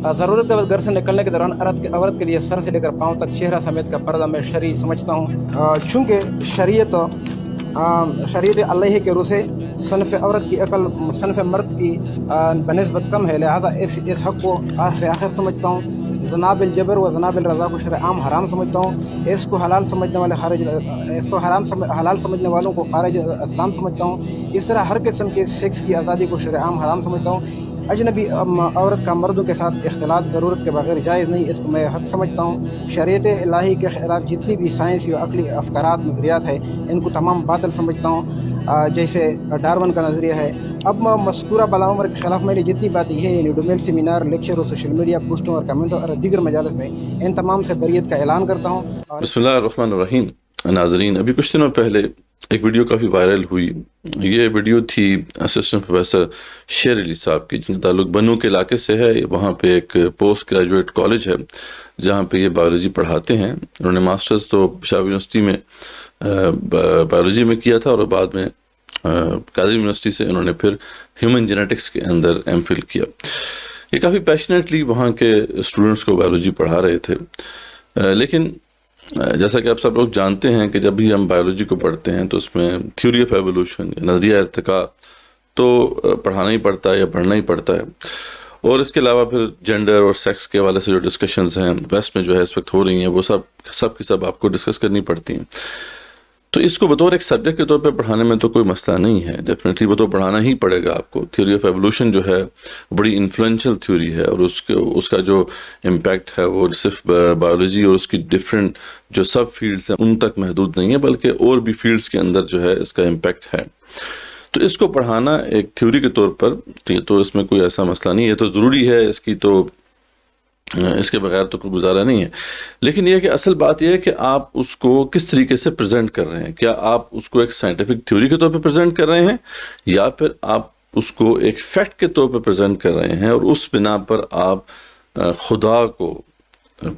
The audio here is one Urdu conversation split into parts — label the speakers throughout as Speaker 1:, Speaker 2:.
Speaker 1: ضرورت کے وقت گھر سے نکلنے کے دوران عورت کے لیے سر سے لے کر پاؤں تک چہرہ سمیت کا پردہ میں شرعی سمجھتا ہوں، چونکہ شریعت اللہ کے روح سے صنف عورت کی عقل صنف مرد کی بنسبت کم ہے، لہذا اس حق کو آخر سمجھتا ہوں۔ جناب الجبر و جناب الرضا کو شرع عام حرام سمجھتا ہوں، اس کو حلال سمجھنے والوں کو خارج اسلام سمجھتا ہوں۔ اس طرح ہر قسم کے سیکس کی آزادی کو شرع عام حرام سمجھتا ہوں۔ اجنبی عورت کا مردوں کے ساتھ اختلاط ضرورت کے بغیر جائز نہیں، اس کو میں حق سمجھتا ہوں۔ شریعت الہی کے خلاف جتنی بھی سائنسی اور عقلی افکارات نظریات ہیں ان کو تمام باطل سمجھتا ہوں، جیسے ڈارون کا نظریہ ہے۔ اب مذکورہ بلاؤمر کے خلاف میں نے جتنی باتیں ہیں یعنی ڈومیل سیمینار، لیکچر اور سوشل میڈیا پوسٹوں اور کمنٹوں اور دیگر مجالس میں ان تمام سے بریت کا اعلان کرتا ہوں۔
Speaker 2: بسم اللہ الرحمن الرحیم۔ ناظرین، ابھی کچھ دنوں پہلے ایک ویڈیو کافی وائرل ہوئی۔ یہ ویڈیو تھی اسسٹنٹ پروفیسر شیر علی صاحب کی، جن کا تعلق بنو کے علاقے سے ہے۔ وہاں پہ ایک پوسٹ گریجویٹ کالج ہے جہاں پہ یہ بایولوجی پڑھاتے ہیں۔ انہوں نے ماسٹرز تو پشاور یونیورسٹی میں بایولوجی میں کیا تھا، اور بعد میں قادری یونیورسٹی سے انہوں نے پھر ہیومن جینیٹکس کے اندر ایم فل کیا۔ یہ کافی پیشنیٹلی وہاں کے اسٹوڈنٹس کو بایولوجی پڑھا رہے تھے، لیکن جیسا کہ آپ سب لوگ جانتے ہیں کہ جب بھی ہم بایولوجی کو پڑھتے ہیں تو اس میں تھیوری آف ایوولوشن یا نظریہ ارتقاء تو پڑھانا ہی پڑتا ہے یا پڑھنا ہی پڑتا ہے، اور اس کے علاوہ پھر جینڈر اور سیکس کے حوالے سے جو ڈسکشنز ہیں ویسٹ میں جو ہے اس وقت ہو رہی ہیں، وہ سب کی سب آپ کو ڈسکس کرنی پڑتی ہیں۔ تو اس کو بطور ایک سبجیکٹ کے طور پہ پڑھانے میں تو کوئی مسئلہ نہیں ہے، ڈیفینیٹلی وہ تو پڑھانا ہی پڑے گا آپ کو۔ تھیوری آف ایوولوشن جو ہے بڑی انفلوئنشل تھیوری ہے، اور اس کا جو امپیکٹ ہے وہ صرف بایولوجی اور اس کی ڈفرینٹ جو سب فیلڈز ہیں ان تک محدود نہیں ہے، بلکہ اور بھی فیلڈز کے اندر جو ہے اس کا امپیکٹ ہے۔ تو اس کو پڑھانا ایک تھیوری کے طور پر تو اس میں کوئی ایسا مسئلہ نہیں ہے، تو ضروری ہے اس کے بغیر تو کوئی گزارا نہیں ہے۔ لیکن یہ کہ اصل بات یہ ہے کہ آپ اس کو کس طریقے سے پریزنٹ کر رہے ہیں۔ کیا آپ اس کو ایک سائنٹیفک تھیوری کے طور پہ پریزنٹ کر رہے ہیں، یا پھر آپ اس کو ایک فیکٹ کے طور پہ پریزنٹ کر رہے ہیں، اور اس بنا پر آپ خدا کو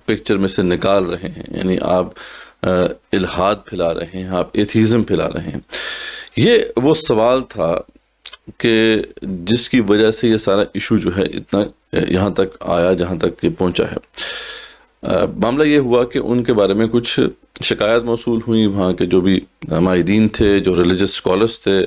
Speaker 2: پکچر میں سے نکال رہے ہیں، یعنی آپ الحاد پھیلا رہے ہیں، آپ ایتھیزم پھیلا رہے ہیں۔ یہ وہ سوال تھا کہ جس کی وجہ سے یہ سارا ایشو جو ہے اتنا یہاں تک آیا جہاں تک یہ پہنچا ہے۔ معاملہ یہ ہوا کہ ان کے بارے میں کچھ شکایات موصول ہوئیں، وہاں کے جو بھی مائدین تھے، جو ریلیجس اسکالرس تھے،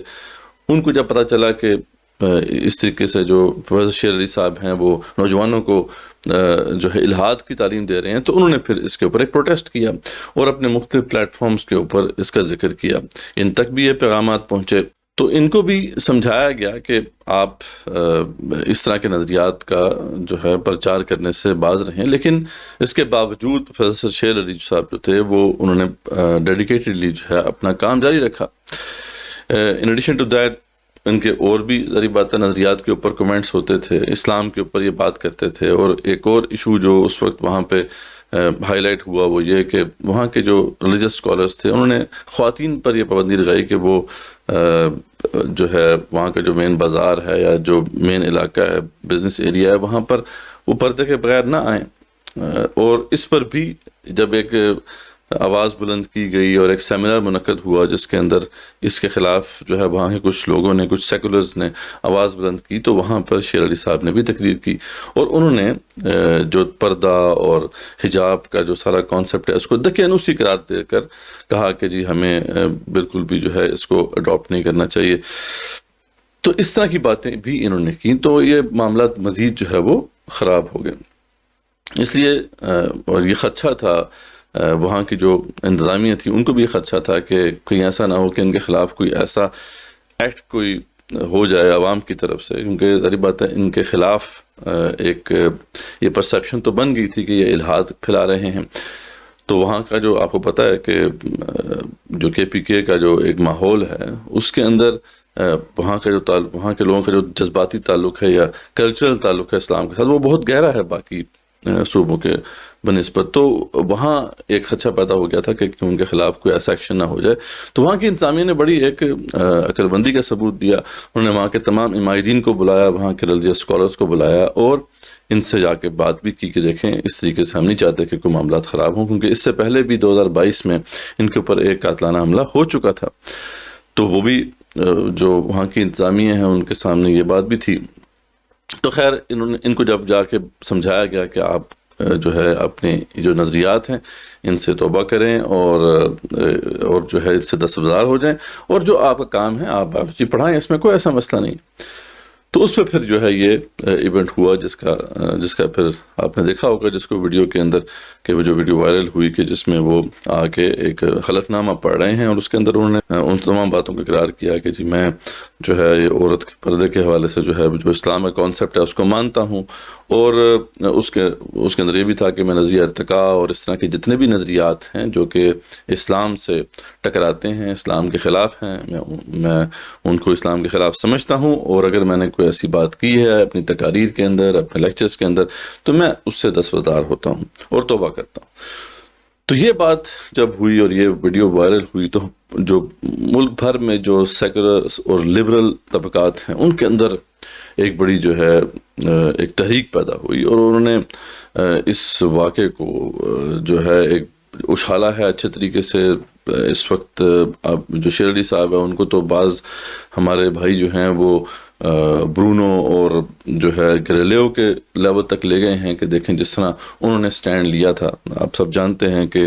Speaker 2: ان کو جب پتہ چلا کہ اس طریقے سے جو پروفیسر شیر علی صاحب ہیں وہ نوجوانوں کو جو ہے الحاد کی تعلیم دے رہے ہیں، تو انہوں نے پھر اس کے اوپر ایک پروٹیسٹ کیا اور اپنے مختلف پلیٹ فارمز کے اوپر اس کا ذکر کیا۔ ان تک بھی یہ پیغامات پہنچے، تو ان کو بھی سمجھایا گیا کہ آپ اس طرح کے نظریات کا جو ہے پرچار کرنے سے باز رہیں، لیکن اس کے باوجود پروفیسر شیر علی صاحب جو تھے وہ انہوں نے ڈیڈیکیٹڈلی جو ہے اپنا کام جاری رکھا۔ ان ایڈیشن ٹو دیٹ ان کے اور بھی ذری بات نظریات کے اوپر کمنٹس ہوتے تھے، اسلام کے اوپر یہ بات کرتے تھے، اور ایک اور ایشو جو اس وقت وہاں پہ ہائی لائٹ ہوا وہ یہ کہ وہاں کے جو ریلیجس اسکالرس تھے انہوں نے خواتین پر یہ پابندی لگائی کہ وہ جو ہے وہاں کا جو مین بازار ہے یا جو مین علاقہ ہے، بزنس ایریا ہے، وہاں پر وہ پردے کے بغیر نہ آئیں۔ اور اس پر بھی جب ایک آواز بلند کی گئی اور ایک سیمینار منعقد ہوا جس کے اندر اس کے خلاف جو ہے وہاں کے کچھ لوگوں نے، کچھ سیکولرز نے آواز بلند کی، تو وہاں پر شیر علی صاحب نے بھی تقریر کی، اور انہوں نے جو پردہ اور حجاب کا جو سارا کانسیپٹ ہے اس کو دقیانوسی قرار دے کر کہا کہ جی ہمیں بالکل بھی جو ہے اس کو اڈاپٹ نہیں کرنا چاہیے۔ تو اس طرح کی باتیں بھی انہوں نے کی، تو یہ معاملات مزید جو ہے وہ خراب ہو گئے۔ اس لیے اور یہ خدشہ تھا وہاں کی جو انتظامیہ تھی، ان کو بھی یہ خدشہ تھا کہ کہیں ایسا نہ ہو کہ ان کے خلاف کوئی ایسا ایکٹ کوئی ہو جائے عوام کی طرف سے، کیونکہ ظاہر بات ہے ان کے خلاف ایک یہ پرسیپشن تو بن گئی تھی کہ یہ الحاد پھیلا رہے ہیں۔ تو وہاں کا جو آپ کو پتہ ہے کہ جو KPK کا جو ایک ماحول ہے اس کے اندر وہاں کے لوگوں کا جو جذباتی تعلق ہے یا کلچرل تعلق ہے اسلام کے ساتھ، وہ بہت گہرا ہے باقی صوبوں کے بنسبت۔ تو وہاں ایک خدشہ پیدا ہو گیا تھا کہ ان کے خلاف کوئی ایسا ایکشن نہ ہو جائے۔ تو وہاں کی انتظامیہ نے بڑی ایک عقل بندی کا ثبوت دیا، انہوں نے وہاں کے تمام عمائدین کو بلایا، وہاں کے ریلیجس اسکالرس کو بلایا، اور ان سے جا کے بات بھی کی کہ دیکھیں اس طریقے سے ہم نہیں چاہتے کہ کوئی معاملات خراب ہوں، کیونکہ اس سے پہلے بھی 2022 میں ان کے اوپر ایک قاتلانہ حملہ ہو چکا تھا۔ تو وہ بھی جو وہاں کی انتظامیہ ہیں ان کے سامنے یہ بات بھی تھی۔ تو خیر ان کو جب جا کے سمجھایا گیا کہ آپ جو ہے اپنے جو نظریات ہیں ان سے توبہ کریں اور جو ہے اس سے دستبردار ہو جائیں، اور جو آپ کا کام ہے آپ پڑھائیں، اس میں کوئی ایسا مسئلہ نہیں۔ تو اس پہ پھر جو ہے یہ ایونٹ ہوا جس کا پھر آپ نے دیکھا ہوگا، جس کو ویڈیو کے اندر کہ وہ جو ویڈیو وائرل ہوئی کہ جس میں وہ آ کے ایک حلف نامہ پڑھ رہے ہیں، اور اس کے اندر انہوں نے ان تمام باتوں کا اقرار کیا کہ جی میں جو ہے یہ عورت کے پردے کے حوالے سے جو ہے جو اسلام کا کانسیپٹ ہے اس کو مانتا ہوں، اور اس کے اندر یہ بھی تھا کہ میں نظریہ ارتقاء اور اس طرح کے جتنے بھی نظریات ہیں جو کہ اسلام سے ٹکراتے ہیں، اسلام کے خلاف ہیں، میں ان کو اسلام کے خلاف سمجھتا ہوں، اور اگر میں نے کوئی ایسی بات کی ہے اپنی تقاریر کے اندر، اپنے لیکچرز کے اندر، تو میں اس سے دستبردار ہوتا ہوں اور توبہ کرتا ہوں۔ تو یہ بات جب ہوئی اور یہ ویڈیو وائرل ہوئی تو جو ملک بھر میں جو سیکولر اور لبرل طبقات ہیں ان کے اندر ایک بڑی جو ہے ایک تحریک پیدا ہوئی، اور انہوں نے اس واقعے کو جو ہے ایک اچھالا ہے اچھے طریقے سے۔ اس وقت اب جو شیر علی صاحب ہیں ان کو تو بعض ہمارے بھائی جو ہیں وہ برونو اور جو ہے گریلیو کے لیول تک لے گئے ہیں کہ دیکھیں جس طرح انہوں نے سٹینڈ لیا تھا۔ آپ سب جانتے ہیں کہ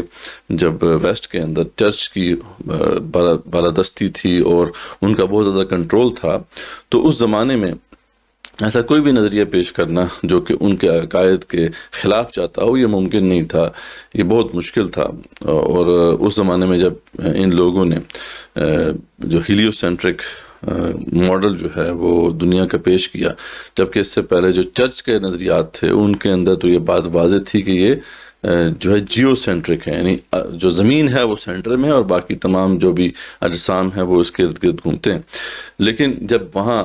Speaker 2: جب ویسٹ کے اندر چرچ کی بالادستی تھی اور ان کا بہت زیادہ کنٹرول تھا، تو اس زمانے میں ایسا کوئی بھی نظریہ پیش کرنا جو کہ ان کے عقائد کے خلاف جاتا ہو یہ ممکن نہیں تھا، یہ بہت مشکل تھا۔ اور اس زمانے میں جب ان لوگوں نے جو ہیلیو سینٹرک ماڈل جو ہے وہ دنیا کا پیش کیا، جبکہ اس سے پہلے جو چرچ کے نظریات تھے ان کے اندر تو یہ بات واضح تھی کہ یہ جو ہے جیو سینٹرک ہے، یعنی جو زمین ہے وہ سینٹر میں اور باقی تمام جو بھی اجسام ہیں وہ اس کے ارد گرد گھومتے ہیں۔ لیکن جب وہاں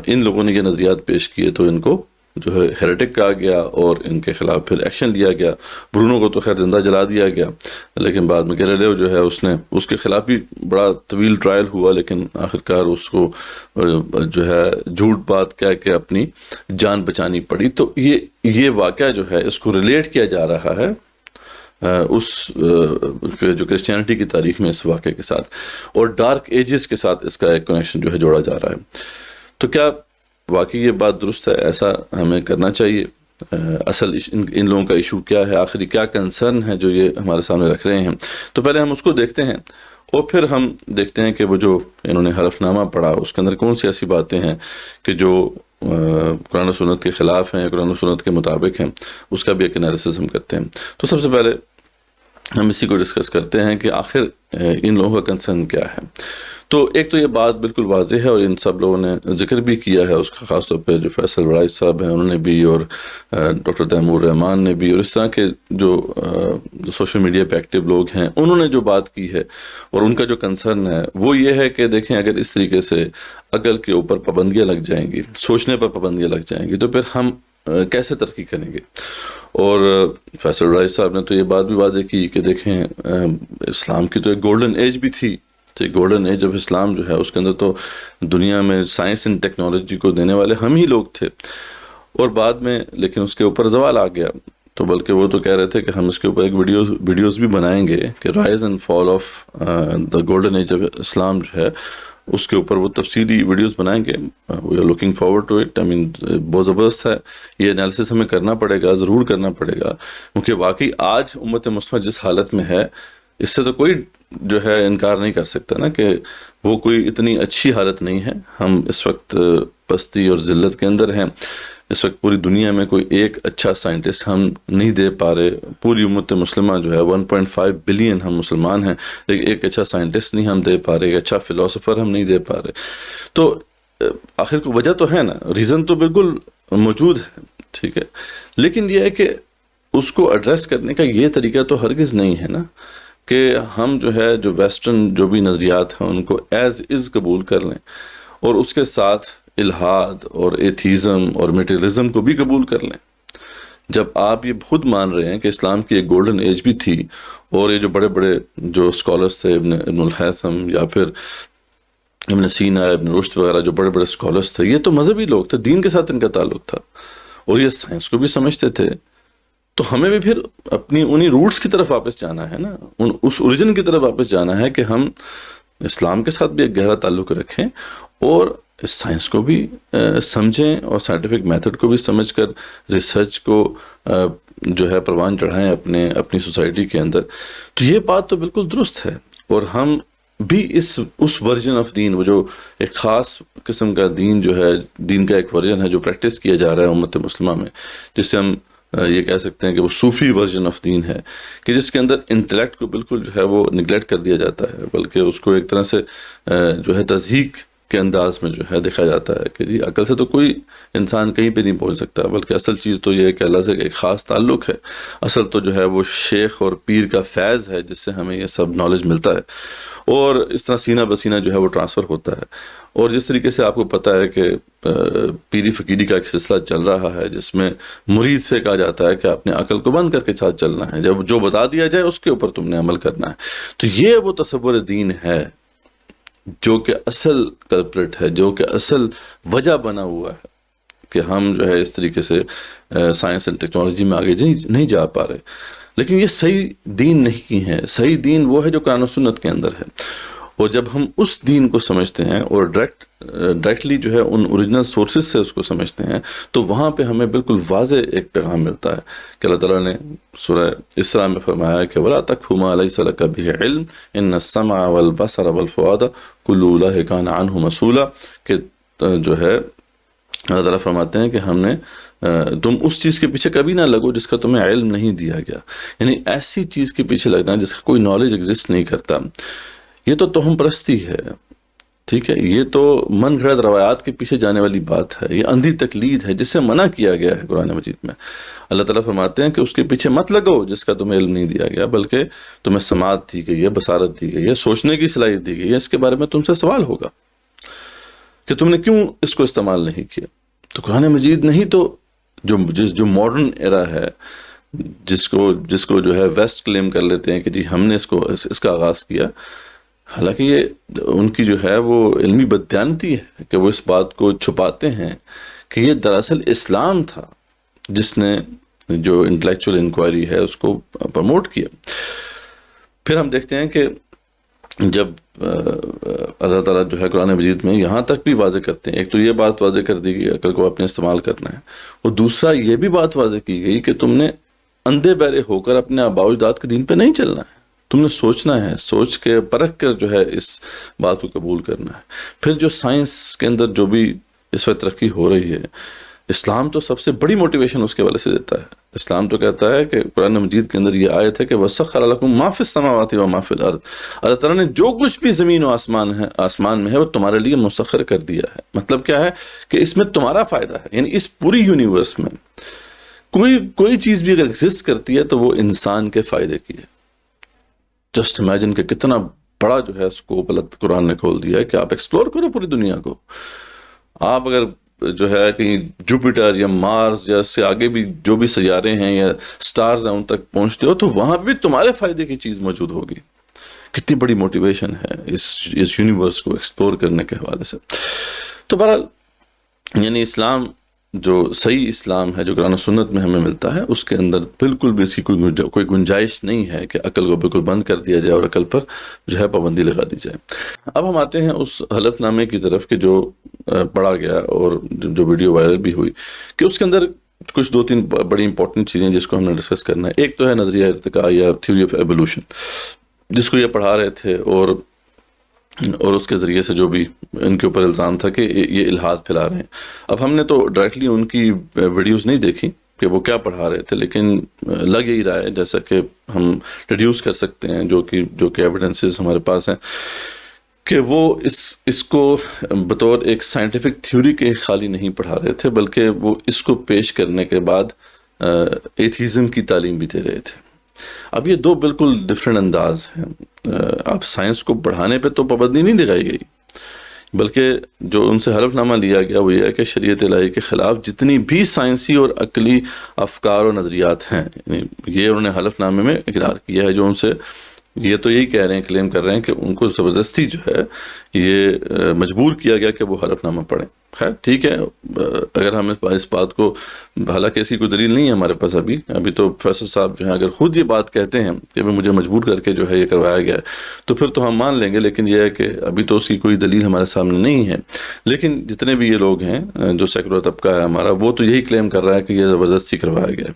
Speaker 2: ان لوگوں نے یہ نظریات پیش کیے تو ان کو جو ہے ہیریٹک کہا گیا اور ان کے خلاف پھر ایکشن لیا گیا۔ برونو کو تو خیر زندہ جلا دیا گیا، لیکن بعد میں گیلیلیو جو ہے اس کے خلاف بھی بڑا طویل ٹرائل ہوا، لیکن آخرکار اس کو جو ہے جھوٹ بات کہہ کے اپنی جان بچانی پڑی۔ تو یہ واقعہ جو ہے اس کو ریلیٹ کیا جا رہا ہے اس جو کرسچینٹی کی تاریخ میں اس واقعے کے ساتھ، اور ڈارک ایجز کے ساتھ اس کا ایک کنیکشن جو ہے جوڑا جا رہا ہے۔ تو کیا واقعی یہ بات درست ہے؟ ایسا ہمیں کرنا چاہیے؟ اصل ان لوگوں کا ایشو کیا ہے؟ آخری کیا کنسرن ہے جو یہ ہمارے سامنے رکھ رہے ہیں؟ تو پہلے ہم اس کو دیکھتے ہیں، اور پھر ہم دیکھتے ہیں کہ وہ جو انہوں نے حلف نامہ پڑھا اس کے اندر کون سی ایسی باتیں ہیں کہ جو قرآن و سنت کے خلاف ہیں، قرآن و سنت کے مطابق ہیں، اس کا بھی ایک انالیسس ہم کرتے ہیں۔ تو سب سے پہلے ہم اسی کو ڈسکس کرتے ہیں کہ آخر ان لوگوں کا کنسرن کیا ہے۔ تو ایک تو یہ بات بالکل واضح ہے اور ان سب لوگوں نے ذکر بھی کیا ہے اس کا، خاص طور پہ جو فیصل وڑائی صاحب ہیں انہوں نے بھی، اور ڈاکٹر تیمور رحمان نے بھی، اور اس طرح کے جو سوشل میڈیا پہ ایکٹیو لوگ ہیں انہوں نے جو بات کی ہے، اور ان کا جو کنسرن ہے وہ یہ ہے کہ دیکھیں اگر اس طریقے سے عقل کے اوپر پابندیاں لگ جائیں گی، سوچنے پر پابندیاں لگ جائیں گی، تو پھر ہم کیسے ترقی کریں گے۔ اور فیصل وڑائی صاحب نے تو یہ بات بھی واضح کی کہ دیکھیں اسلام کی تو ایک گولڈن ایج بھی تھی، تو گولڈن ایج آف اسلام جو ہے اس کے اندر تو دنیا میں سائنس اینڈ ٹیکنالوجی کو دینے والے ہم ہی لوگ تھے، اور بعد میں لیکن اس کے اوپر زوال آ گیا۔ تو بلکہ وہ تو کہہ رہے تھے کہ ہم اس کے اوپر ایک ویڈیوز بھی بنائیں گے کہ rise and fall of the golden age of اسلام جو ہے اس کے اوپر وہ تفصیلی ویڈیوز بنائیں گے۔ We are looking forward to it. بہت زبردست ہے، یہ انالیسس ہمیں کرنا پڑے گا، ضرور کرنا پڑے گا، کیونکہ واقعی آج امت مسلمہ جس حالت میں ہے اس سے تو کوئی جو ہے انکار نہیں کر سکتا نا کہ وہ کوئی اتنی اچھی حالت نہیں ہے۔ ہم اس وقت پستی اور ذلت کے اندر ہیں۔ اس وقت پوری دنیا میں کوئی ایک اچھا سائنٹسٹ ہم نہیں دے پا رہے، پوری امت مسلمہ جو ہے 1.5 بلین ہم مسلمان ہیں، لیکن ایک اچھا سائنٹسٹ نہیں ہم دے پا رہے، ایک اچھا فلاسفر ہم نہیں دے پا رہے۔ تو آخر کو وجہ تو ہے نا، ریزن تو بالکل موجود ہے، ٹھیک ہے، لیکن یہ ہے کہ اس کو ایڈریس کرنے کا یہ طریقہ تو ہرگز نہیں ہے نا کہ ہم جو ہے جو ویسٹرن جو بھی نظریات ہیں ان کو ایز از قبول کر لیں، اور اس کے ساتھ الہاد اور ایتھیزم اور میٹیریلزم کو بھی قبول کر لیں۔ جب آپ یہ خود مان رہے ہیں کہ اسلام کی ایک گولڈن ایج بھی تھی، اور یہ جو بڑے بڑے جو اسکالرس تھے ابن الحیثم یا پھر ابن سینا، ابن رشد وغیرہ جو بڑے بڑے اسکالرس تھے، یہ تو مذہبی لوگ تھے، دین کے ساتھ ان کا تعلق تھا، اور یہ سائنس کو بھی سمجھتے تھے۔ تو ہمیں بھی پھر اپنی انہی روٹس کی طرف واپس جانا ہے نا، اس اوریجن کی طرف واپس جانا ہے کہ ہم اسلام کے ساتھ بھی ایک گہرا تعلق رکھیں، اور اس سائنس کو بھی سمجھیں اور سائنٹیفک میتھڈ کو بھی سمجھ کر ریسرچ کو جو ہے پروان چڑھائیں اپنی سوسائٹی کے اندر. تو یہ بات تو بالکل درست ہے. اور ہم بھی اس ورژن آف دین، وہ جو ایک خاص قسم کا دین جو ہے، دین کا ایک ورژن ہے جو پریکٹس کیا جا رہا ہے امت مسلمہ میں، جس سے ہم یہ کہہ سکتے ہیں کہ وہ صوفی ورژن آف دین ہے، کہ جس کے اندر انٹلیکٹ کو بالکل جو ہے وہ نگلیکٹ کر دیا جاتا ہے، بلکہ اس کو ایک طرح سے جو ہے تضحیک کے انداز میں جو ہے دیکھا جاتا ہے کہ جی عقل سے تو کوئی انسان کہیں پہ نہیں پہنچ سکتا، بلکہ اصل چیز تو یہ ہے کہ اللہ سے ایک خاص تعلق ہے. اصل تو جو ہے وہ شیخ اور پیر کا فیض ہے جس سے ہمیں یہ سب نالج ملتا ہے، اور اس طرح سینہ بسینہ جو ہے وہ ٹرانسفر ہوتا ہے. اور جس طریقے سے آپ کو پتہ ہے کہ پیری فقیری کا ایک سلسلہ چل رہا ہے جس میں مرید سے کہا جاتا ہے کہ اپنے عقل کو بند کر کے ساتھ چلنا ہے، جب جو بتا دیا جائے اس کے اوپر تم نے عمل کرنا ہے. تو یہ وہ تصور دین ہے جو کہ اصل کلپریٹ ہے، جو کہ اصل وجہ بنا ہوا ہے کہ ہم جو ہے اس طریقے سے سائنس اینڈ ٹیکنالوجی میں آگے نہیں جا پا رہے. لیکن یہ صحیح دین نہیں ہے. صحیح دین وہ ہے جو قرآن و سنت کے اندر ہے. اور جب ہم اس دین کو سمجھتے ہیں اور ڈائریکٹلی جو ہے ان اوریجنل سورسز سے اس کو سمجھتے ہیں، تو وہاں پہ ہمیں بالکل واضح ایک پیغام ملتا ہے کہ اللہ تعالیٰ نے سورہ اسراء میں فرمایا کہ وَلَا تَقْفُ مَا لَيْسَ لَكَ بِهِ عِلْمٌ إِنَّ السَّمْعَ وَالْبَصَرَ وَالْفُؤَادَ كُلُّ أُولَٰئِكَ كَانَ عَنْهُ مسؤولا، کہ جو ہے اللہ تعالیٰ فرماتے ہیں کہ ہم نے تم اس چیز کے پیچھے کبھی نہ لگو جس کا تمہیں علم نہیں دیا گیا. یعنی ایسی چیز کے پیچھے لگنا جس کا کوئی نالج ایگزسٹ نہیں کرتا، یہ تو توہم پرستی ہے. ٹھیک ہے، یہ تو من گھڑت روایات کے پیچھے جانے والی بات ہے، یہ اندھی تقلید ہے جس سے منع کیا گیا ہے قرآن مجید میں. اللہ تعالیٰ فرماتے ہیں کہ اس کے پیچھے مت لگو جس کا تمہیں علم نہیں دیا گیا، بلکہ تمہیں سماعت دی گئی ہے، بصارت دی گئی ہے، سوچنے کی صلاحیت دی گئی ہے. اس کے بارے میں تم سے سوال ہوگا کہ تم نے کیوں اس کو استعمال نہیں کیا. تو قرآن مجید نہیں تو جو ماڈرن ایرا ہے، جس کو جو ہے ویسٹ کلیم کر لیتے ہیں کہ جی ہم نے اس کا آغاز کیا، حالانکہ یہ ان کی جو ہے وہ علمی بددیانتی ہے کہ وہ اس بات کو چھپاتے ہیں کہ یہ دراصل اسلام تھا جس نے جو انٹلیکچوئل انکوائری ہے اس کو پروموٹ کیا. پھر ہم دیکھتے ہیں کہ جب اللہ تعالیٰ جو ہے قرآن مجید میں یہاں تک بھی واضح کرتے ہیں، ایک تو یہ بات واضح کر دی گئی عقل کو اپنے استعمال کرنا ہے، اور دوسرا یہ بھی بات واضح کی گئی کہ تم نے اندھے بہرے ہو کر اپنے آباء و اجداد کے دین پہ نہیں چلنا ہے، تم نے سوچنا ہے، سوچ کے پرکھ کر جو ہے اس بات کو قبول کرنا ہے. پھر جو سائنس کے اندر جو بھی اس وقت ترقی ہو رہی ہے، اسلام تو سب سے بڑی موٹیویشن اس کے والے سے دیتا ہے. اسلام تو کہتا ہے کہ قرآن مجید کے اندر یہ آیت ہے کہ وَسَخَّرَ لَكُم مَا فِي السَّمَاوَاتِ وَمَا فِي الْأَرْضِ، اللہ تعالیٰ نے جو کچھ بھی زمین و آسمان میں ہے وہ تمہارے لیے مسخر کر دیا ہے. مطلب کیا ہے کہ اس میں تمہارا فائدہ ہے. یعنی اس پوری یونیورس میں کوئی چیز بھی اگر ایگزسٹ کرتی ہے تو وہ انسان کے فائدے کی ہے. جسٹ امیجن کہ کتنا بڑا جو ہے اسکوپ اللہ قرآن نے کھول دیا ہے کہ آپ ایکسپلور کرو پوری دنیا کو. آپ اگر جو ہے کہیں جوپیٹر یا مارس یا اس سے آگے بھی جو بھی سیارے ہیں یا سٹارز ہیں ان تک پہنچتے ہو تو وہاں بھی تمہارے فائدے کی چیز موجود ہوگی. کتنی بڑی موٹیویشن ہے اس یونیورس کو ایکسپلور کرنے کے حوالے سے. تو بہرحال یعنی اسلام جو صحیح اسلام ہے جو قرآن و سنت میں ہمیں ملتا ہے اس کے اندر بالکل بھی اس کی کوئی گنجائش نہیں ہے کہ عقل کو بالکل بند کر دیا جائے اور عقل پر جو ہے پابندی لگا دی جائے. اب ہم آتے ہیں اس حلف نامے کی طرف کہ جو پڑھا گیا اور جو ویڈیو وائرل بھی ہوئی، کہ اس کے اندر کچھ 2-3 بڑی امپورٹنٹ چیزیں جس کو ہم نے ڈسکس کرنا ہے. ایک تو ہے نظریہ ارتقاء یا تھیوری آف ایوولوشن، جس کو یہ پڑھا رہے تھے اور اس کے ذریعے سے جو بھی ان کے اوپر الزام تھا کہ یہ الحاد پھیلا رہے ہیں. اب ہم نے تو ڈائریکٹلی ان کی ویڈیوز نہیں دیکھی کہ وہ کیا پڑھا رہے تھے، لیکن لگ یہی رہا ہے جیسا کہ ہم ریڈیوس کر سکتے ہیں جو کہ ایویڈنسز ہمارے پاس ہیں کہ وہ اس کو بطور ایک سائنٹیفک تھیوری کے خالی نہیں پڑھا رہے تھے، بلکہ وہ اس کو پیش کرنے کے بعد ایتھیزم کی تعلیم بھی دے رہے تھے. اب یہ 2 بالکل ڈفرینٹ انداز ہیں. اب سائنس کو پڑھانے پہ تو پابندی نہیں لگائی گئی، بلکہ جو ان سے حلف نامہ لیا گیا وہ یہ ہے کہ شریعت الہی کے خلاف جتنی بھی سائنسی اور عقلی افکار و نظریات ہیں، یہ انہوں نے حلف نامے میں اقرار کیا ہے جو ان سے یہ تو یہی کہہ رہے ہیں، کلیم کر رہے ہیں کہ ان کو زبردستی جو ہے یہ مجبور کیا گیا کہ وہ حلف نامہ پڑھیں. خیر ٹھیک ہے، اگر ہم اس بات کو، حالانکہ ایسی کوئی دلیل نہیں ہے ہمارے پاس ابھی تو پروفیسر صاحب جو ہیں اگر خود یہ بات کہتے ہیں کہ مجھے مجبور کر کے جو ہے یہ کروایا گیا ہے تو پھر تو ہم مان لیں گے، لیکن یہ ہے کہ ابھی تو اس کی کوئی دلیل ہمارے سامنے نہیں ہے. لیکن جتنے بھی یہ لوگ ہیں جو سیکولر طبقہ ہے ہمارا، وہ تو یہی کلیم کر رہا ہے کہ یہ زبردستی کروایا گیا ہے.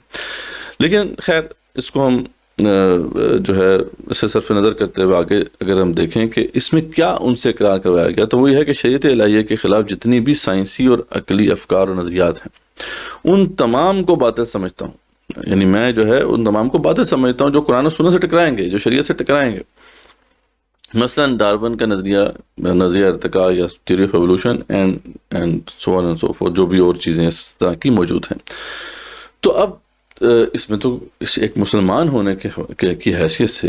Speaker 2: لیکن خیر اس کو ہم جو ہے اسے صرف نظر کرتے ہوئے آگے اگر ہم دیکھیں کہ اس میں کیا ان سے اقرار کروایا گیا، تو وہ یہ ہے کہ شریعت الہیہ کے خلاف جتنی بھی سائنسی اور عقلی افکار اور نظریات ہیں ان تمام کو باطل سمجھتا ہوں. یعنی میں جو ہے ان تمام کو باطل سمجھتا ہوں جو قرآن و سنت سے ٹکرائیں گے، جو شریعت سے ٹکرائیں گے. مثلا ڈارون کا نظریہ ارتقاء یا theory of evolution and so on and so forth, جو بھی اور چیزیں اس طرح کی موجود ہیں. تو اب اس میں تو ایک مسلمان ہونے کی حیثیت سے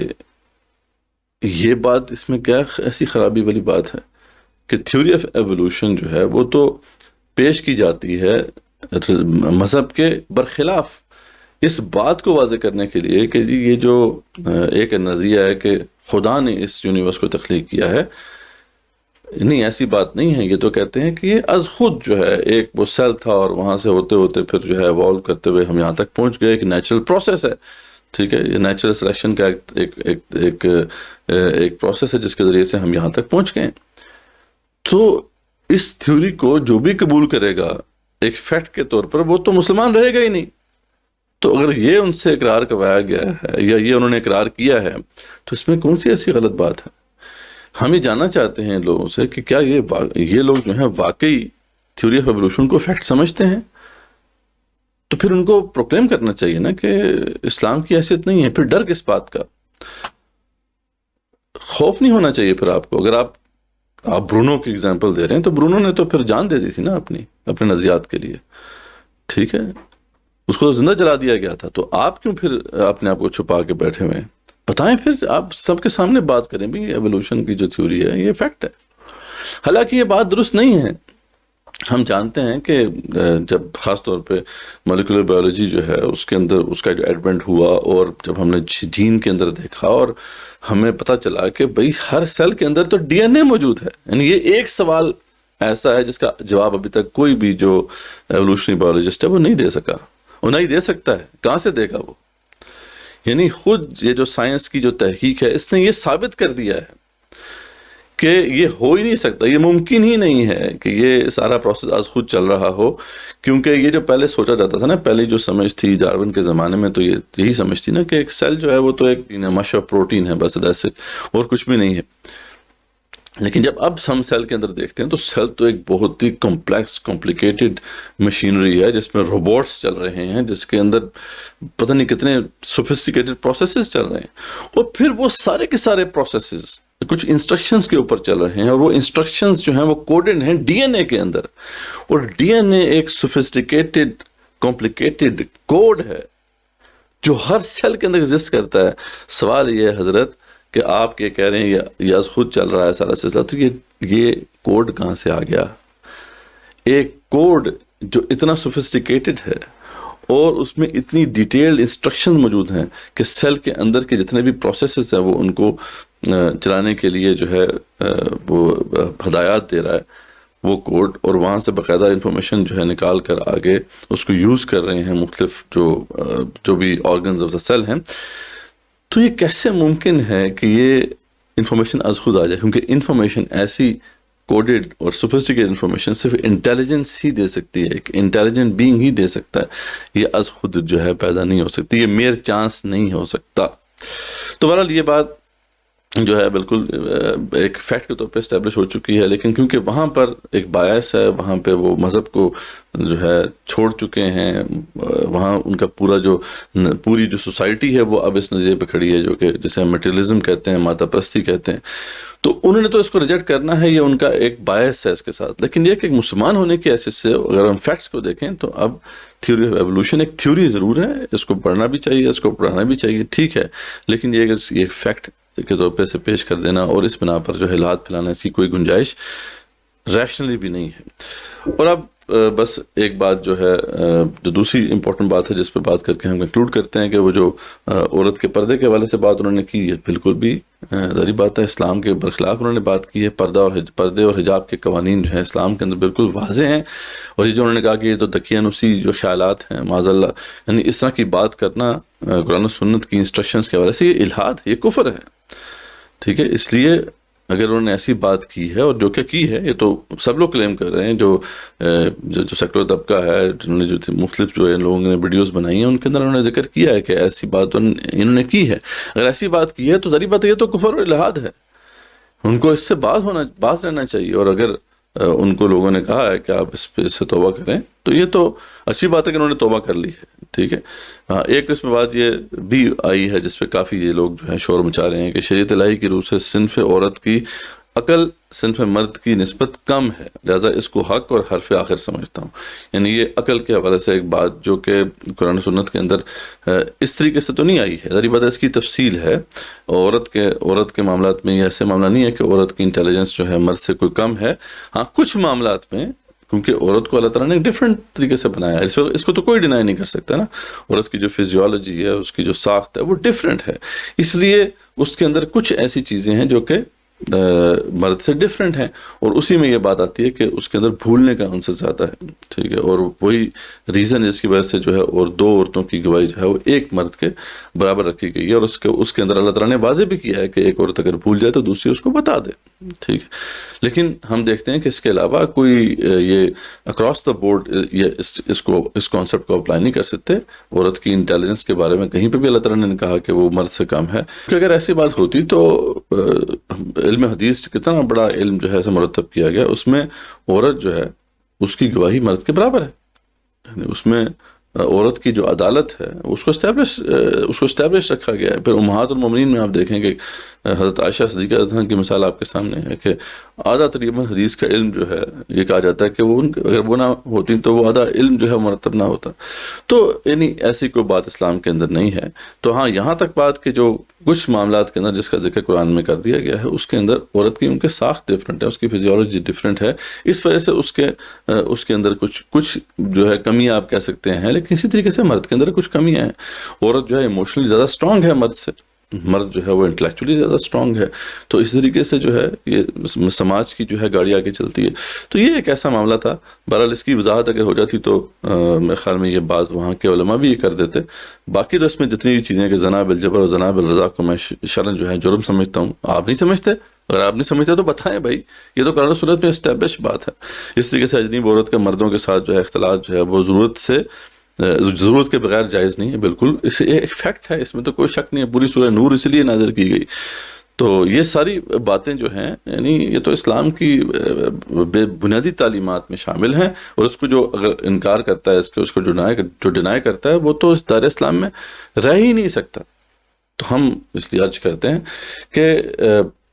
Speaker 2: یہ بات، اس میں کیا ایسی خرابی والی بات ہے کہ تھیوری آف ایوولوشن جو ہے وہ تو پیش کی جاتی ہے مذہب کے برخلاف، اس بات کو واضح کرنے کے لیے کہ جی یہ جو ایک نظریہ ہے کہ خدا نے اس یونیورس کو تخلیق کیا ہے، نہیں ایسی بات نہیں ہے. یہ تو کہتے ہیں کہ یہ از خود جو ہے ایک وہ سیل تھا اور وہاں سے ہوتے ہوتے پھر جو ہے ایوالو کرتے ہوئے ہم یہاں تک پہنچ گئے، ایک نیچرل پروسیس ہے. ٹھیک ہے، یہ نیچرل سلیکشن کا ایک پروسیس ہے جس کے ذریعے سے ہم یہاں تک پہنچ گئے. تو اس تھیوری کو جو بھی قبول کرے گا ایک فیکٹ کے طور پر، وہ تو مسلمان رہے گا ہی نہیں. تو اگر یہ ان سے اقرار کروایا گیا ہے یا یہ انہوں نے اقرار کیا ہے تو اس میں کون سی ایسی غلط بات ہے؟ ہم یہ جاننا چاہتے ہیں لوگوں سے کہ کیا یہ لوگ جو ہیں واقعی تھیوری آف ایوولوشن کو فیکٹ سمجھتے ہیں؟ تو پھر ان کو پروکلیم کرنا چاہیے نا کہ اسلام کی حیثیت نہیں ہے. پھر ڈر کس بات کا؟ خوف نہیں ہونا چاہیے. پھر آپ کو، اگر آپ برونو کی اگزامپل دے رہے ہیں تو برونو نے تو پھر جان دے دی تھی نا اپنے نظریات کے لیے. ٹھیک ہے، اس کو زندہ جلا دیا گیا تھا. تو آپ کیوں پھر اپنے آپ کو چھپا کے بیٹھے ہوئے ہیں؟ بتائیں، پھر آپ سب کے سامنے بات کریں بھی ایوولوشن کی جو تھیوری ہے یہ فیکٹ ہے. حالانکہ یہ بات درست نہیں ہے. ہم جانتے ہیں کہ جب خاص طور پہ مولیکولر بایولوجی جو ہے اس کے اندر اس کا جو ایڈوینٹ ہوا، اور جب ہم نے جین کے اندر دیکھا اور ہمیں پتہ چلا کہ بھئی ہر سیل کے اندر تو ڈی این اے موجود ہے. یعنی یہ ایک سوال ایسا ہے جس کا جواب ابھی تک کوئی بھی جو ایوولوشنری بایولوجسٹ ہے وہ نہیں دے سکا، وہ نہیں دے سکتا ہے. کہاں سے دے گا وہ؟ یعنی خود یہ جو سائنس کی جو تحقیق ہے اس نے یہ ثابت کر دیا ہے کہ یہ ہو ہی نہیں سکتا، یہ ممکن ہی نہیں ہے کہ یہ سارا پروسیس آج خود چل رہا ہو. کیونکہ یہ جو پہلے سوچا جاتا تھا نا، پہلے جو سمجھ تھی ڈارون کے زمانے میں، تو یہی سمجھ تھی نا کہ ایک سیل جو ہے وہ تو ایک مش آف پروٹین ہے بس، ایسے اور کچھ بھی نہیں ہے. لیکن جب اب ہم سیل کے اندر دیکھتے ہیں تو سیل تو ایک بہت ہی کمپلیکیٹڈ مشینری ہے جس میں روبوٹس چل رہے ہیں، جس کے اندر پتہ نہیں کتنے سوفسٹیکیٹڈ پروسیسز چل رہے ہیں. اور پھر وہ سارے کے سارے پروسیسز کچھ انسٹرکشنز کے اوپر چل رہے ہیں، اور وہ انسٹرکشنز جو ہیں وہ کوڈڈ ہیں ڈی این اے کے اندر. اور ڈی این اے ایک سوفسٹیکیٹڈ کمپلیکیٹڈ کوڈ ہے جو ہر سیل کے اندر ایگزسٹ کرتا ہے. سوال یہ ہے حضرت کہ آپ یہ کہہ رہے ہیں یہ خود چل رہا ہے سارا سلسلہ، تو یہ کوڈ کہاں سے آ گیا؟ ایک کوڈ جو اتنا سوفسٹیکیٹڈ ہے اور اس میں اتنی ڈیٹیلڈ انسٹرکشن موجود ہیں کہ سیل کے اندر کے جتنے بھی پروسیسز ہیں وہ ان کو چلانے کے لیے جو ہے وہ ہدایات دے رہا ہے وہ کوڈ، اور وہاں سے باقاعدہ انفارمیشن جو ہے نکال کر آگے اس کو یوز کر رہے ہیں مختلف جو بھی آرگنز آف دا سیل ہیں. تو یہ کیسے ممکن ہے کہ یہ انفارمیشن از خود آ جائے؟ کیونکہ انفارمیشن ایسی کوڈڈ اور سوفسٹیکیٹڈ انفارمیشن صرف انٹیلیجنس ہی دے سکتی ہے، ایک انٹیلیجنٹ بینگ ہی دے سکتا ہے. یہ از خود جو ہے پیدا نہیں ہو سکتی، یہ میئر چانس نہیں ہو سکتا. تو بہرحال یہ بات جو ہے بالکل ایک فیکٹ کے طور پہ اسٹیبلش ہو چکی ہے. لیکن کیونکہ وہاں پر ایک بایس ہے، وہاں پہ وہ مذہب کو جو ہے چھوڑ چکے ہیں، وہاں ان کا پوری جو سوسائٹی ہے وہ اب اس نظریے پہ کھڑی ہے جو کہ جسے ہم میٹریلزم کہتے ہیں، ماتا پرستی کہتے ہیں. تو انہوں نے تو اس کو ریجیکٹ کرنا ہے، یہ ان کا ایک بایس ہے اس کے ساتھ. لیکن یہ کہ ایک مسلمان ہونے کی حیثیت سے اگر ہم فیکٹس کو دیکھیں تو اب تھیوری آف ایوولوشن ایک تھیوری ضرور ہے، اس کو پڑھنا بھی چاہیے، اس کو پڑھانا بھی چاہیے، ٹھیک ہے. لیکن یہ فیکٹ کے طور پہ سے پیش کر دینا اور اس بنا پر جو ہے ہلات پھیلانا، اس کی کوئی گنجائش ریشنلی بھی نہیں ہے. اور اب بس ایک بات جو ہے جو دوسری امپورٹنٹ بات ہے جس پہ بات کر کے ہم کنکلوڈ کرتے ہیں کہ وہ جو عورت کے پردے کے حوالے سے بات انہوں نے کی ہے بالکل بھی ظاہری بات ہے، اسلام کے برخلاف انہوں نے بات کی ہے. پردے اور حجاب کے قوانین جو ہیں اسلام کے اندر بالکل واضح ہیں. اور یہ جو انہوں نے کہا کہ یہ تو دقیانوسی جو خیالات ہیں معاذ اللہ، یعنی اس طرح کی بات کرنا قرآن و سنت کی انسٹرکشنز کے حوالے سے یہ الحاد، یہ کفر ہے. ٹھیک ہے، اس لیے اگر انہوں نے ایسی بات کی ہے، اور جو کہ کی ہے، یہ تو سب لوگ کلیم کر رہے ہیں، جو سیکولر طبقہ ہے، جنہوں نے جو مختلف جو لوگوں نے ویڈیوز بنائی ہیں ان کے اندر انہوں نے ذکر کیا ہے کہ ایسی بات انہوں نے کی ہے. اگر ایسی بات کی ہے تو ظاہری بات ہے یہ تو کفر اور الحاد ہے. ان کو اس سے باز رہنا چاہیے. اور اگر ان کو لوگوں نے کہا ہے کہ آپ اس سے توبہ کریں تو یہ تو اچھی بات ہے کہ انہوں نے توبہ کر لی ہے. ٹھیک ہے، ہاں ایک اس میں بات یہ بھی آئی ہے جس پہ کافی یہ لوگ جو ہیں شور مچا رہے ہیں کہ شریعت الہی کی روح سے صنف عورت کی عقل صنف مرد کی نسبت کم ہے، لہذا اس کو حق اور حرف آخر سمجھتا ہوں. یعنی یہ عقل کے حوالے سے ایک بات جو کہ قرآن و سنت کے اندر اس طریقے سے تو نہیں آئی ہے. ظاہری بات ہے اس کی تفصیل ہے. عورت کے معاملات میں یہ ایسے معاملہ نہیں ہے کہ عورت کی انٹیلیجنس جو ہے مرد سے کوئی کم ہے. ہاں کچھ معاملات میں، کیونکہ عورت کو اللہ تعالیٰ نے ایک ڈفرینٹ طریقے سے بنایا ہے، اس کو تو کوئی ڈینائی نہیں کر سکتا نا. عورت کی جو فزیولوجی ہے، اس کی جو ساخت ہے وہ ڈفرینٹ ہے. اس لیے اس کے اندر کچھ ایسی چیزیں ہیں جو کہ مرد سے ڈفرینٹ ہیں، اور اسی میں یہ بات آتی ہے کہ اس کے اندر بھولنے کا ان سے زیادہ ہے. ٹھیک ہے، اور وہی ریزن جس کی وجہ سے جو ہے اور دو عورتوں کی گواہی جو ہے وہ ایک مرد کے برابر رکھی گئی ہے. اور اس کے اندر اللہ تعالیٰ نے واضح بھی کیا ہے کہ ایک عورت اگر بھول جائے تو دوسری اس کو بتا دے. ٹھیک ہے، لیکن ہم دیکھتے ہیں کہ اس کے علاوہ کوئی یہ اکراس دا بورڈ اس کانسیپٹ کو اپلائی نہیں کر سکتے. عورت کی انٹیلیجنس کے بارے میں کہیں پہ بھی اللہ تعالیٰ نے کہا کہ وہ مرد سے کم ہے. کیونکہ اگر ایسی بات ہوتی تو علم حدیث کتنا بڑا علم جو ہے اسے مرتب کیا گیا، اس میں عورت جو ہے اس کی گواہی مرد کے برابر ہے. یعنی اس میں عورت کی جو عدالت ہے اس کو اسٹیبلش رکھا گیا ہے. پھر امہات المومنین میں آپ دیکھیں کہ حضرت عائشہ صدیقہ رضی اللہ عنہا کی مثال آپ کے سامنے ہے کہ آدھا تقریباً حدیث کا علم جو ہے یہ کہا جاتا ہے کہ وہ اگر وہ نہ ہوتی تو وہ آدھا علم جو ہے مرتب نہ ہوتا. تو یعنی ایسی کوئی بات اسلام کے اندر نہیں ہے. تو ہاں یہاں تک بات کہ جو کچھ معاملات کے اندر جس کا ذکر قرآن میں کر دیا گیا ہے اس کے اندر عورت کی ان کے ساخت ڈفرینٹ ہے، اس کی فزیولوجی ڈفرینٹ ہے. اس وجہ سے اس کے اندر کچھ جو ہے کمیاں آپ کہہ سکتے ہیں. لیکن اسی طریقے سے مرد کے اندر کچھ کمیاں ہیں. عورت جو ہے ایموشنلی زیادہ اسٹرانگ ہے مرد سے، مرد جو ہے وہ انٹلیکچولی زیادہ اسٹرانگ ہے. تو اس طریقے سے جو ہے یہ سماج کی جو ہے گاڑی آگے چلتی ہے. تو یہ ایک ایسا معاملہ تھا. بہرحال اس کی وضاحت اگر ہو جاتی تو میرے خیال میں یہ بات وہاں کے علماء بھی یہ کر دیتے. باقی تو اس میں جتنی بھی چیزیں کہ زنا بالجبر اور زنا بالرضا کو میں شرعاً جو ہے جرم سمجھتا ہوں. آپ نہیں سمجھتے؟ اگر آپ نہیں سمجھتے تو بتائیں بھائی، یہ تو قرآن و سنت میں اسٹیبلش بات ہے. اس طریقے سے اجنبی عورت کا مردوں کے ساتھ جو ہے اختلاط جو ہے وہ ضرورت کے بغیر جائز نہیں ہے. بالکل اس ایک فیکٹ ہے، اس میں تو کوئی شک نہیں ہے. پوری سورہ نور اس لیے نازل کی گئی. تو یہ ساری باتیں جو ہیں یعنی یہ تو اسلام کی بنیادی تعلیمات میں شامل ہیں. اور اس کو جو اگر انکار کرتا ہے، اس کو جو ڈینائی کرتا ہے وہ تو اس دائرہ اسلام میں رہ ہی نہیں سکتا. تو ہم اس لیے عرض کرتے ہیں کہ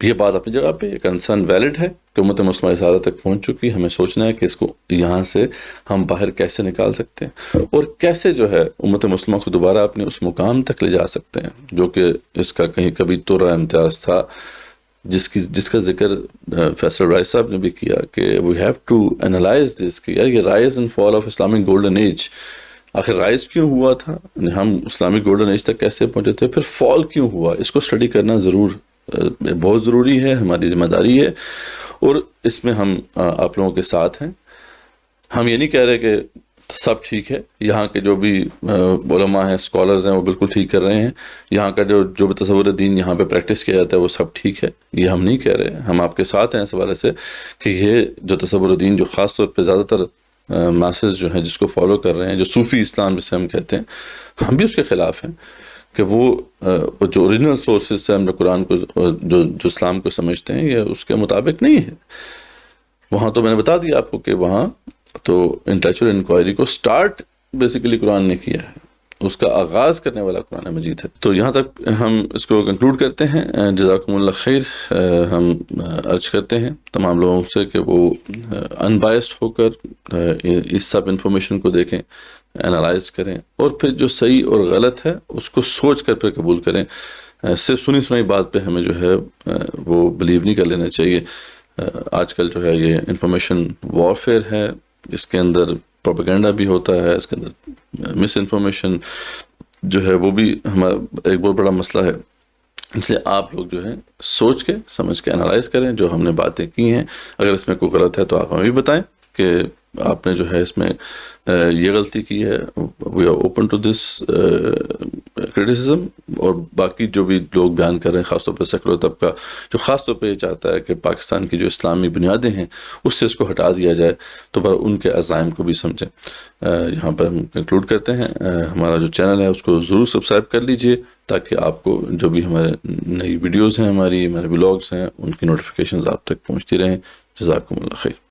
Speaker 2: یہ بات اپنی جگہ پہ کنسرن ویلڈ ہے کہ امت مسلمہ اس حالت تک پہنچ چکی. ہمیں سوچنا ہے کہ اس کو یہاں سے ہم باہر کیسے نکال سکتے ہیں اور کیسے جو ہے امت مسلمہ کو دوبارہ اپنے اس مقام تک لے جا سکتے ہیں جو کہ اس کا کبھی تو امتیاز تھا، جس کا ذکر فیصل رائے صاحب نے بھی کیا کہ we have to analyse this کہ یہ rise and fall of Islamic golden age. آخر رائز کیوں ہوا تھا، ہم اسلامک گولڈن ایج تک کیسے پہنچے تھے، پھر فال کیوں ہوا، اس کو اسٹڈی کرنا بہت ضروری ہے، ہماری ذمہ داری ہے. اور اس میں ہم آپ لوگوں کے ساتھ ہیں. ہم یہ نہیں کہہ رہے کہ سب ٹھیک ہے، یہاں کے جو بھی علماء ہیں، اسکالرز ہیں، وہ بالکل ٹھیک کر رہے ہیں. یہاں کا جو بھی تصور دین یہاں پہ پریکٹس کیا جاتا ہے وہ سب ٹھیک ہے، یہ ہم نہیں کہہ رہے. ہم آپ کے ساتھ ہیں اس حوالے سے کہ یہ جو تصور دین جو خاص طور پہ زیادہ تر ماسز جو ہیں جس کو فالو کر رہے ہیں، جو صوفی اسلام جسے ہم کہتے ہیں، ہم بھی اس کے خلاف ہیں کہ وہ جو اوریجنل سورسز سے ہم نے قرآن کو جو اسلام کو سمجھتے ہیں یہ اس کے مطابق نہیں ہے. وہاں تو میں نے بتا دیا آپ کو کہ وہاں تو انٹلیکچوئل انکوائری کو سٹارٹ بیسیکلی قرآن نے کیا ہے، اس کا آغاز کرنے والا قرآن مجید ہے. تو یہاں تک ہم اس کو کنکلوڈ کرتے ہیں. جزاکم اللہ خیر. ہم عرض کرتے ہیں تمام لوگوں سے کہ وہ انبائسڈ ہو کر اس سب انفارمیشن کو دیکھیں، انالائز کریں، اور پھر جو صحیح اور غلط ہے اس کو سوچ کر پھر قبول کریں. صرف سنی سنائی بات پہ ہمیں جو ہے وہ بلیو نہیں کر لینا چاہیے. آج کل جو ہے یہ انفارمیشن وارفیئر ہے، اس کے اندر پروپیگنڈا بھی ہوتا ہے، اس کے اندر مس انفارمیشن جو ہے وہ بھی ہمارا ایک بہت بڑا مسئلہ ہے. اس لیے آپ لوگ جو ہے سوچ کے سمجھ کے انالائز کریں جو ہم نے باتیں کی ہیں. اگر اس میں کوئی غلط ہے تو آپ ہمیں بھی بتائیں کہ آپ نے جو ہے اس میں یہ غلطی کی ہے. We are open to this criticism. اور باقی جو بھی لوگ بیان کر رہے ہیں خاص طور پہ سیکولر طبقہ جو خاص طور پہ یہ چاہتا ہے کہ پاکستان کی جو اسلامی بنیادیں ہیں اس سے اس کو ہٹا دیا جائے، تو پر ان کے عزائم کو بھی سمجھیں. یہاں پر ہم کنکلوڈ کرتے ہیں. ہمارا جو چینل ہے اس کو ضرور سبسکرائب کر لیجئے تاکہ آپ کو جو بھی ہمارے نئی ویڈیوز ہیں، ہمارے بلاگز ہیں، ان کی نوٹیفیکیشنز آپ تک پہنچتی رہیں. جزاکم اللہ خیر.